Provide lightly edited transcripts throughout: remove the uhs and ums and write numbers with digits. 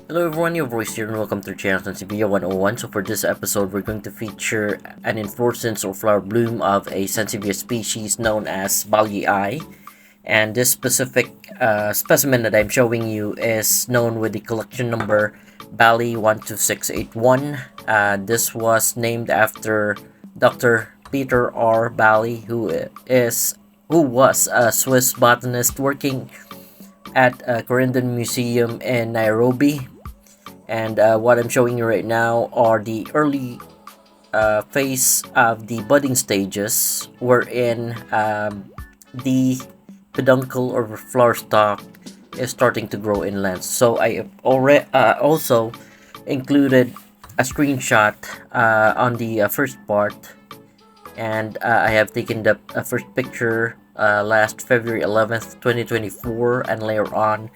Hello everyone, your voice here and welcome to the channel Sansevieria 101. So for this episode, we're going to feature an inflorescence or flower bloom of a Sansevieria species known as ballyi. And this specific specimen that I'm showing you is known with the collection number Bally 12681. This was named after Dr. Peter R. Bally, who was a Swiss botanist working at a Corindon Museum in Nairobi. And what I'm showing you right now are the early phase of the budding stages, wherein the peduncle or flower stalk is starting to grow in length. So I have already also included a screenshot on the first part, and I have taken the first picture last February 11th, 2024, and later on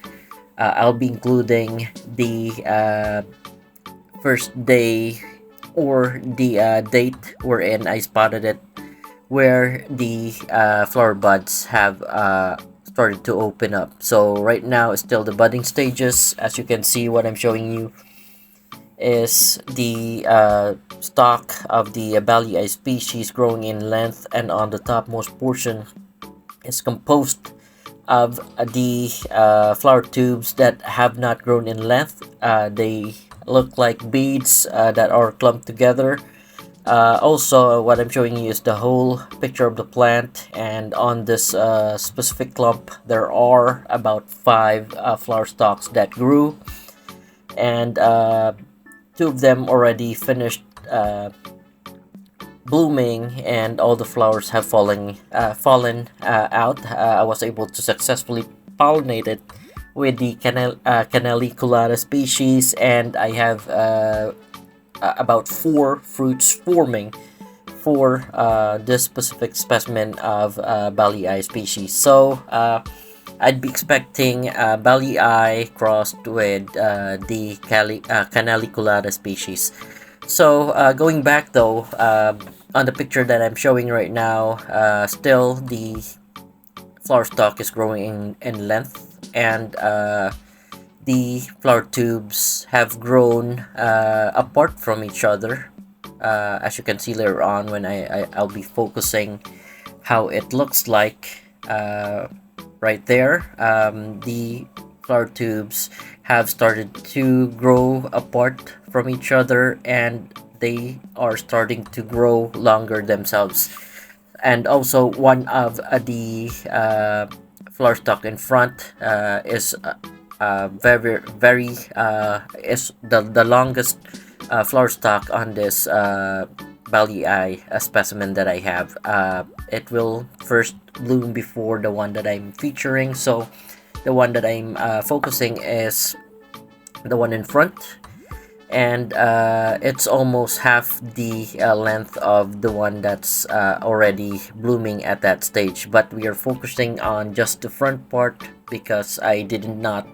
I'll be including the first day or the date wherein I spotted it, where the flower buds have started to open up. So right now it's still the budding stages. As you can see, what I'm showing you is the stalk of the ballyi species growing in length, and on the topmost portion is composed of the flower tubes that have not grown in length. They look like beads that are clumped together. Also, what I'm showing you is the whole picture of the plant, and on this specific clump there are about 5 flower stalks that grew, and 2 of them already finished blooming, and all the flowers have fallen out. I was able to successfully pollinate it with the Cylindrical species, and I have about 4 fruits forming for this specific specimen of ballyi species. So I'd be expecting ballyi crossed with the Cylindrical species. So going back though, on the picture that I'm showing right now, still the flower stalk is growing in length, and the flower tubes have grown apart from each other. As you can see later on when I'll be focusing how it looks like right there. The flower tubes have started to grow apart from each other, and they are starting to grow longer themselves. And also one of the flower stalk in front is very is the longest flower stalk on this ballyi specimen that I have. It will first bloom before the one that I'm featuring, so the one that I'm focusing is the one in front, and it's almost half the length of the one that's already blooming at that stage. But we are focusing on just the front part because I did not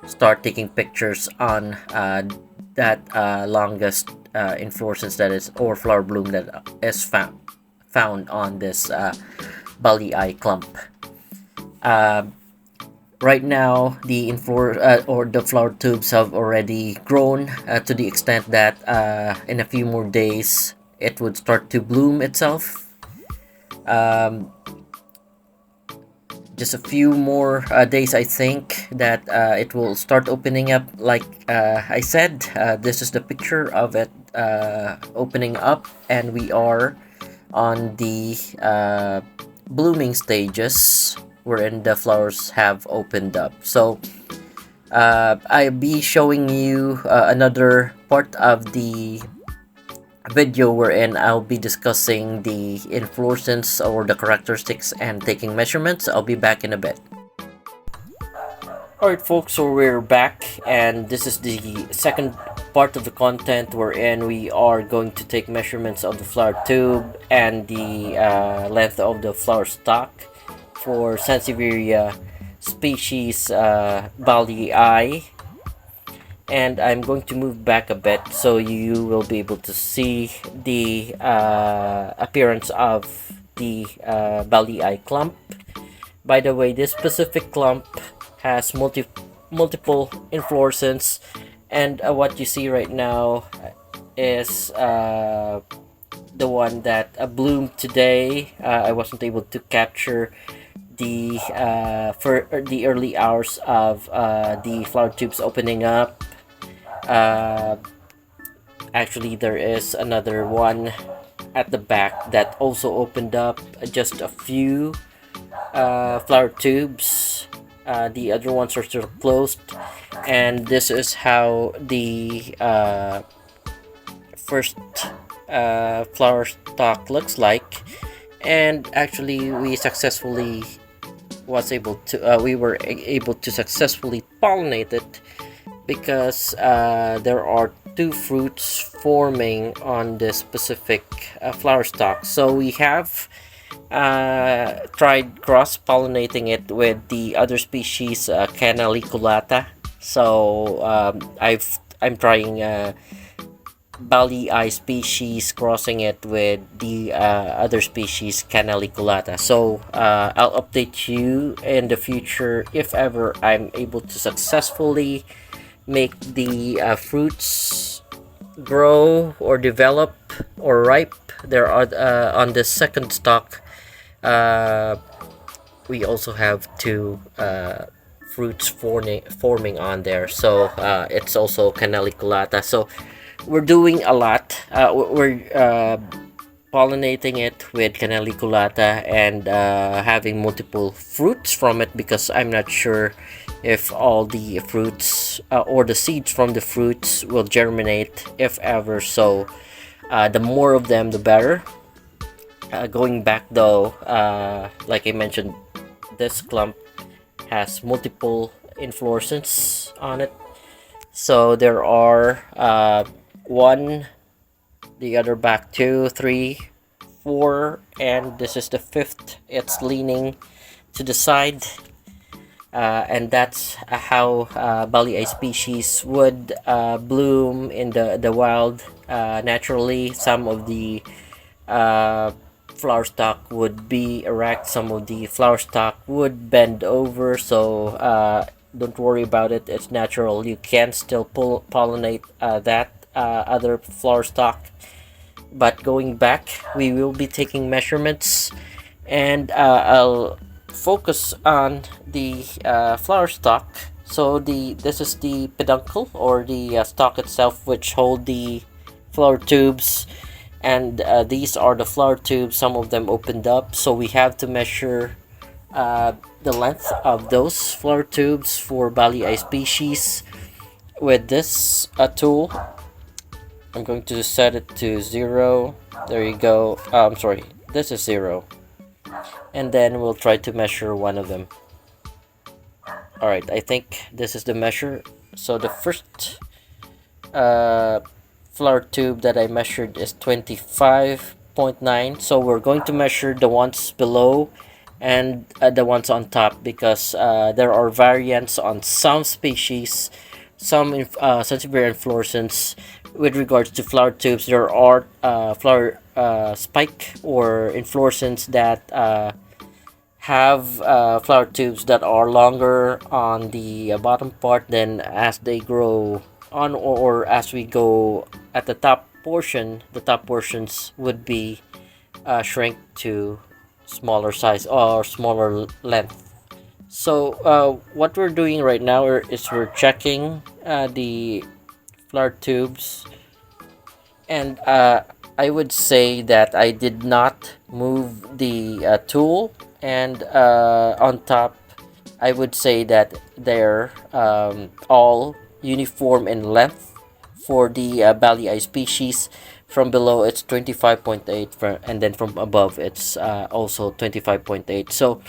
start taking pictures on that longest inflorescence that is, or flower bloom that is found on this ballyi clump. Right now, the or the flower tubes have already grown to the extent that in a few more days it would start to bloom itself. Just a few more days, I think, that it will start opening up. Like I said, this is the picture of it opening up, and we are on the blooming stages wherein the flowers have opened up. So I'll be showing you another part of the video wherein I'll be discussing the inflorescence or the characteristics and taking measurements. I'll be back in a bit. Alright folks, so we're back, and this is the second part of the content wherein we are going to take measurements of the flower tube and the length of the flower stalk for Sansevieria species ballyi. And I'm going to move back a bit so you will be able to see the appearance of the ballyi clump. By the way, this specific clump has multiple inflorescence, And what you see right now is the one that bloomed today. I wasn't able to capture the for the early hours of the flower tubes opening up. Uh, Actually, there is another one at the back that also opened up, just a few flower tubes. The other ones are still closed, and this is how the first flower stalk looks like. And actually, we were able to successfully pollinate it, because there are two fruits forming on this specific flower stalk. So we have tried cross pollinating it with the other species, Canaliculata. So I'm trying ballyi species, crossing it with the other species, Canaliculata. So I'll update you in the future if ever I'm able to successfully make the fruits grow or develop or ripe. There are on the second stalk, uh, we also have two fruits forming on there. So it's also Canaliculata. So we're doing a lot. We're pollinating it with Canaliculata and having multiple fruits from it, because I'm not sure if all the fruits or the seeds from the fruits will germinate, if ever. So the more of them, the better. Going back though, like I mentioned, this clump has multiple inflorescence on it. So there are one, the other back, two, three, four, and this is the fifth. It's leaning to the side, and that's how ballyi species would bloom in the wild naturally. Some of the uh, flower stalk would be erect, some of the flower stalk would bend over. So don't worry about it, it's natural. You can still pollinate that other flower stalk. But going back, we will be taking measurements, and I'll focus on the flower stalk. So this is the peduncle, or the stalk itself, which hold the flower tubes, and these are the flower tubes. Some of them opened up, so we have to measure the length of those flower tubes for ballyi species with this tool. I'm going to set it to 0. There you go. I'm sorry, this is 0. And then we'll try to measure one of them. Alright, I think this is the measure. So the first flower tube that I measured is 25.9. So we're going to measure the ones below and the ones on top, because there are variants on some species, some Sansevieria inflorescence. With regards to flower tubes, there are flower spike or inflorescence that have flower tubes that are longer on the bottom part. Then as they grow on, or as we go at the top portion, the top portions would be shrink to smaller size or smaller length. So what we're doing right now is we're checking the flower tubes, and I would say that I did not move the tool, and on top I would say that they're all uniform in length for the ballyi species. From below it's 25.8, and then from above it's also 25.8. So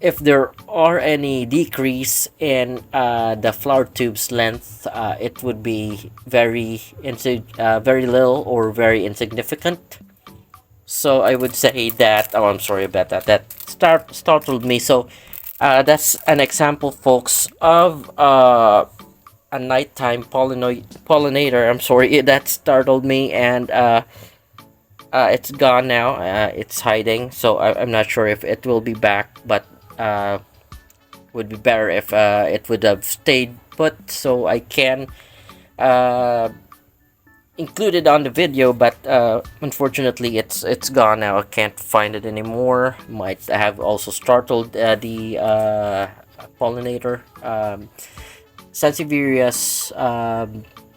if there are any decrease in the flower tube's length, it would be very little or very insignificant. So I would say that, oh, I'm sorry about that. That startled me. So that's an example, folks, of a nighttime pollinator. I'm sorry, that startled me, and it's gone now. It's hiding, so I'm not sure if it will be back, but would be better if it would have stayed put, so I can uh, included on the video, but unfortunately it's gone now. I can't find it anymore. Might have also startled the pollinator. Sansevierias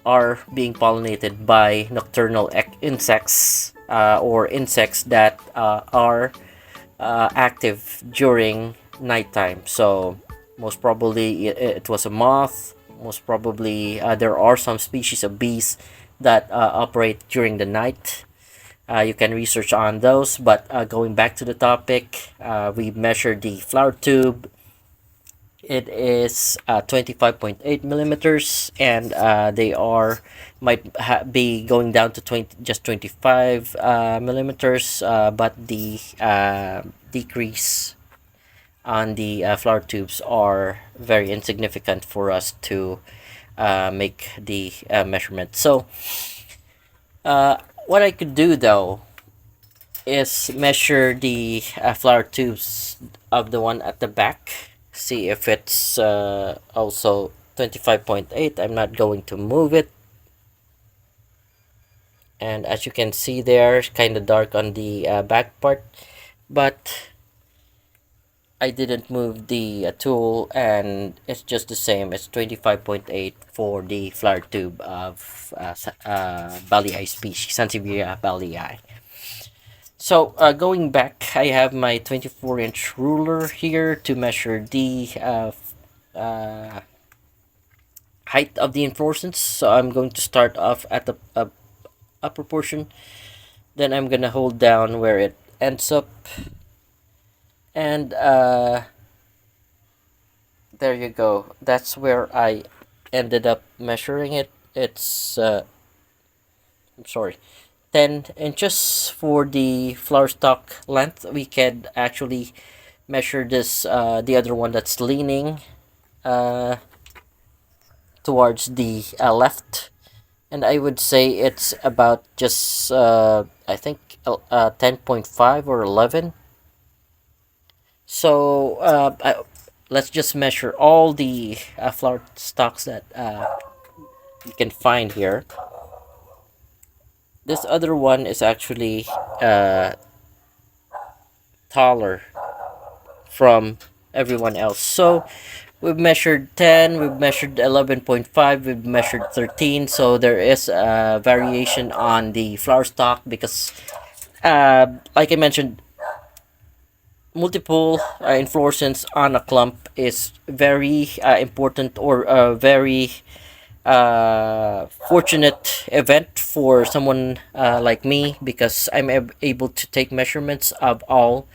are being pollinated by nocturnal insects, or insects that are active during nighttime. So most probably it was a moth. Most probably there are some species of bees that operate during the night. You can research on those, but going back to the topic, we measured the flower tube. It is 25.8 millimeters, and they are might be going down to 20, just 25 millimeters, but the decrease on the flower tubes are very insignificant for us to make the measurement. So what I could do though is measure the flower tubes of the one at the back, see if it's also 25.8. I'm not going to move it, and as you can see there, it's kind of dark on the back part, but I didn't move the tool, and it's just the same. It's 25.8 for the flower tube of ballyi species, Sansevieria Bally. So going back, I have my 24-inch ruler here to measure the height of the inflorescence. So I'm going to start off at the upper portion, then I'm gonna hold down where it ends up, and there you go. That's where I ended up measuring it. It's I'm sorry, 10 inches for the flower stalk length. We can actually measure this, the other one that's leaning uh, towards the left, and I would say it's about just I think 10.5 or 11. So let's just measure all the flower stalks that you can find here. This other one is actually taller from everyone else. So we've measured 10, we've measured 11.5, we've measured 13. So there is a variation on the flower stalk because, like I mentioned, multiple inflorescence on a clump is very important, or very fortunate event for someone like me, because I'm able to take measurements of all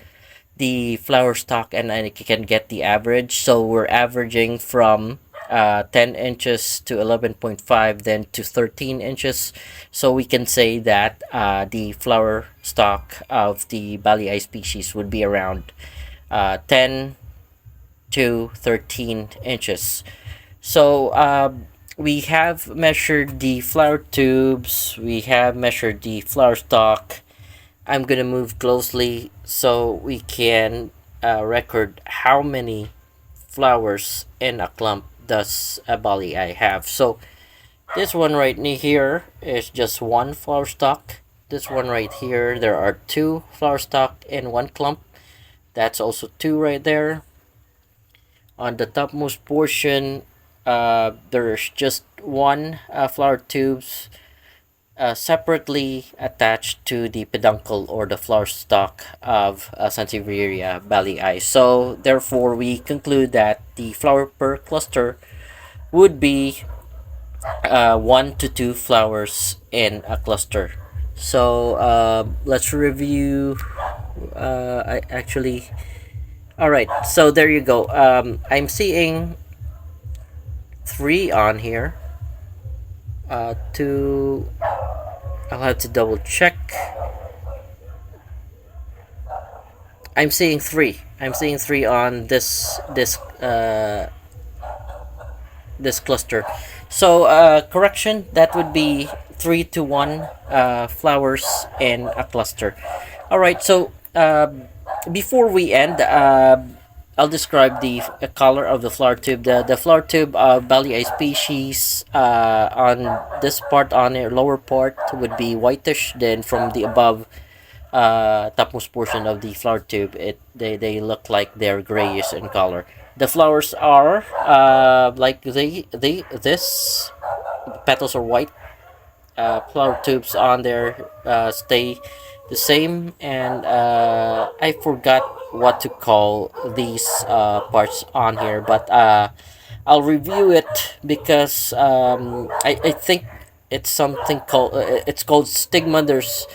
the flower stock, and I can get the average. So we're averaging from 10 inches to 11.5, then to 13 inches. So we can say that the flower stock of the ballyi species would be around 10 to 13 inches. So we have measured the flower tubes, we have measured the flower stalk. I'm gonna move closely so we can record how many flowers in a clump does a ballyi have. So this one right here is just one flower stalk. This one right here, there are two flower stalk in one clump. That's also two right there. On the topmost portion, there's just one flower tubes separately attached to the peduncle, or the flower stalk of Sansevieria Bally. So therefore we conclude that the flower per cluster would be 1 to 2 flowers in a cluster. So let's review. I actually, all right, so there you go. I'm seeing 3 on here. Two, I'll have to double check. I'm seeing 3. I'm seeing 3 on this cluster. So correction, that would be 3 to 1 flowers in a cluster. All right, so before we end, I'll describe the color of the flower tube. The flower tube of ballyi species, on this part, on the lower part, would be whitish. Then from the above, topmost portion of the flower tube, they look like they're grayish in color. The flowers are like they this petals are white. Flower tubes on there stay the same, and I forgot what to call these parts on here, but I'll review it because I think it's something called it's called stigma. There's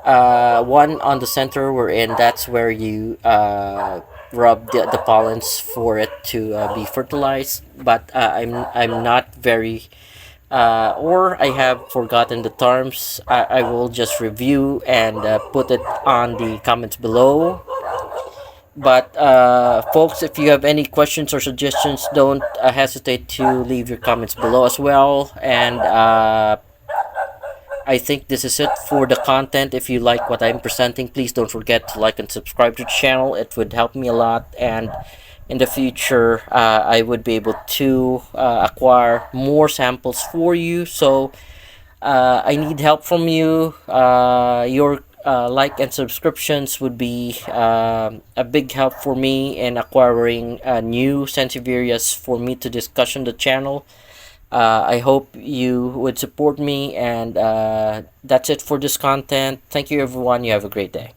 one on the center, wherein that's where you rub the pollens for it to be fertilized, but I'm not very or I have forgotten the terms. I will just review and put it on the comments below. But folks, if you have any questions or suggestions, don't hesitate to leave your comments below as well. And I think this is it for the content. If you like what I'm presenting, please don't forget to like and subscribe to the channel. It would help me a lot, and in the future I would be able to acquire more samples for you. So I need help from you. Your like and subscriptions would be a big help for me in acquiring new Sansevierias for me to discuss on the channel. I hope you would support me, and that's it for this content. Thank you, everyone. You have a great day.